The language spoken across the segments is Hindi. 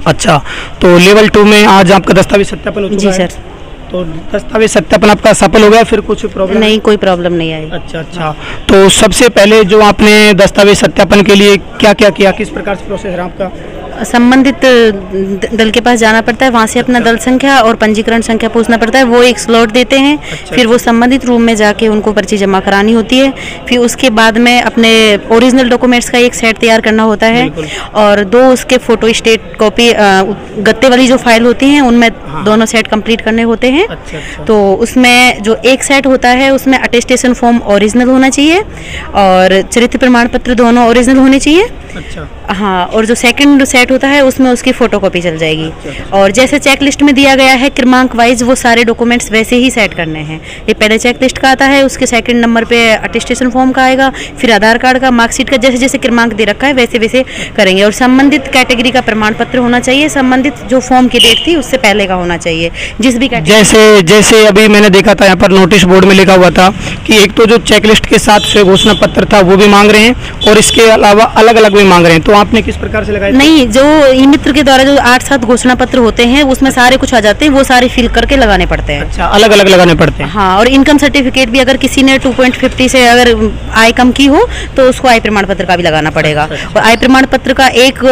अच्छा, तो लेवल 2 में आज आपका दस्तावेज सत्यापन हो चुका जी है? सर। तो दस्तावेज सत्यापन आपका सफल हो गया, फिर कुछ प्रॉब्लम? नहीं, कोई प्रॉब्लम नहीं आई। अच्छा अच्छा, तो सबसे पहले जो आपने दस्तावेज सत्यापन के लिए क्या क्या किया, किस प्रकार से प्रोसेस रहा आपका? संबंधित दल के पास जाना पड़ता है, वहाँ से अपना दल संख्या और पंजीकरण संख्या पूछना पड़ता है, वो एक स्लॉट देते हैं। फिर वो संबंधित रूम में जाके उनको पर्ची जमा करानी होती है। फिर उसके बाद में अपने ओरिजिनल डॉक्यूमेंट्स का एक सेट तैयार करना होता है और 2 उसके फोटो स्टेट कॉपी गत्ते वाली जो फाइल होती हैं उनमें दोनों सेट कंप्लीट करने होते हैं। तो उसमें जो एक सेट होता है उसमें अटेस्टेशन फॉर्म ओरिजिनल होना चाहिए और चरित्र प्रमाण पत्र दोनों ओरिजिनल होने चाहिए। अच्छा। हाँ, और जो सेकंड सेट होता है उसमें उसकी फोटोकॉपी चल जाएगी। और जैसे चेक लिस्ट में दिया गया है क्रमांक वाइज वो सारे डॉक्यूमेंट्स वैसे ही सेट करने हैं। ये पहले चेक लिस्ट का आता है, उसके सेकंड नंबर पे अटेस्टेशन फॉर्म का आएगा, फिर आधार कार्ड का, मार्कशीट का, जैसे जैसे क्रमांक दे रखा है वैसे वैसे करेंगे। और संबंधित कैटेगरी का प्रमाण पत्र होना चाहिए, संबंधित जो फॉर्म की डेट थी उससे पहले का होना चाहिए। जिस भी जैसे अभी मैंने देखा था यहाँ पर नोटिस बोर्ड में लिखा हुआ था कि एक तो जो चेकलिस्ट के साथ से घोषणा पत्र था वो भी मांग रहे हैं और इसके अलावा अलग अलग भी मांग रहे हैं, तो आपने किस प्रकार से लगाया? नहीं, जो ई मित्र के द्वारा जो 8-7 घोषणा पत्र होते हैं उसमें सारे कुछ आ जाते हैं, वो सारे फिल करके लगाने पड़ते हैं। अच्छा, अलग अलग लगाने पड़ते हैं। हाँ, और इनकम सर्टिफिकेट भी अगर किसी ने 2.50 से अगर आय कम की हो तो उसको आय प्रमाण पत्र का भी लगाना पड़ेगा। और आय प्रमाण पत्र का एक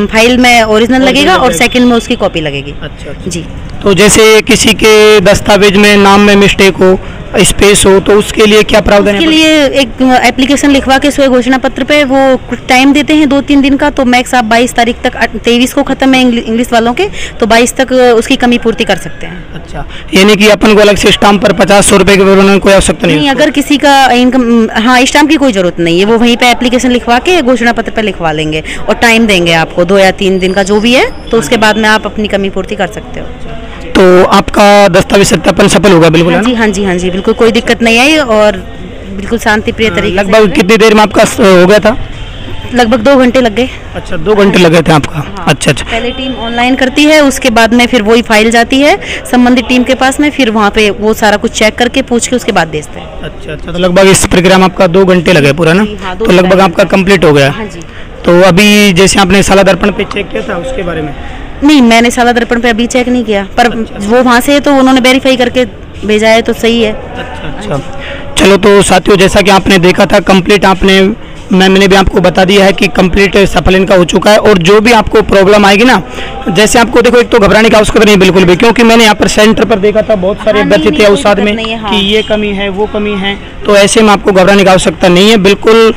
फाइल में ओरिजिनल लगेगा और सेकंड में उसकी कॉपी लगेगी। अच्छा जी। तो जैसे किसी के दस्तावेज में नाम में मिस्टेक हो, स्पेस हो, तो उसके लिए क्या प्रावधान है? उसके लिए एक एप्लीकेशन लिखवा के स्वयं घोषणा पत्र पे वो कुछ टाइम देते हैं 2-3 दिन का। तो मैक्स आप 22 तारीख तक, 23 को खत्म है इंग्लिश वालों के, तो 22 तक उसकी कमी पूर्ति कर सकते हैं। अच्छा, यानी कि अपन को अलग से स्टाम्प पर 50-100 रुपए के बनाने कोई आवश्यकता नहीं? अगर किसी का इनकम, हाँ, स्टाम्प की कोई जरूरत नहीं है, वो वहीं पे एप्लीकेशन लिखवा के घोषणा पत्र पे लिखवा लेंगे और टाइम देंगे आपको 2 या 3 दिन का जो भी है, तो उसके बाद में आप अपनी कमी पूर्ति कर सकते हो। तो आपका दस्तावेज सत्यापन सफल होगा बिल्कुल? हाँ जी, हाँ जी, हाँ जी, बिल्कुल कोई दिक्कत नहीं आई और बिल्कुल शांति प्रिय तरीके से। लगभग कितनी देर में आपका हो गया था? लगभग 2 घंटे लग गए। अच्छा, 2 घंटे लगे थे आपका? हाँ। अच्छा अच्छा। पहले टीम ऑनलाइन करती है, उसके बाद में फिर वही फाइल जाती है संबंधित टीम के पास में, फिर वहाँ पे वो सारा कुछ चेक करके पूछ के उसके बाद भेजते हैं। अच्छा अच्छा, तो लगभग इस प्रक्रिया में आपका 2 घंटे लगे पूरा ना? हाँ, तो लगभग आपका कंप्लीट हो गया? हाँ जी। तो अभी जैसे आपने साला दर्पण पे चेक किया था उसके बारे में? नहीं, मैंने साला दर्पण पे अभी चेक नहीं किया, पर वो वहाँ से तो उन्होंने वेरीफाई करके भेजा है तो सही है। अच्छा अच्छा, चलो तो साथियों, जैसा कि आपने देखा था कंप्लीट आपने मैंने भी आपको बता दिया है कि कंप्लीट सफल इनका हो चुका है। और जो भी आपको प्रॉब्लम आएगी ना, जैसे आपको देखो, एक तो घबराने की आवश्यकता नहीं बिल्कुल भी, क्योंकि मैंने यहाँ पर सेंटर पर देखा था बहुत सारे अभ्यर्थी थे अवसाद में कि ये कमी है वो कमी है, तो ऐसे में आपको घबराने की आवश्यकता नहीं है। बिल्कुल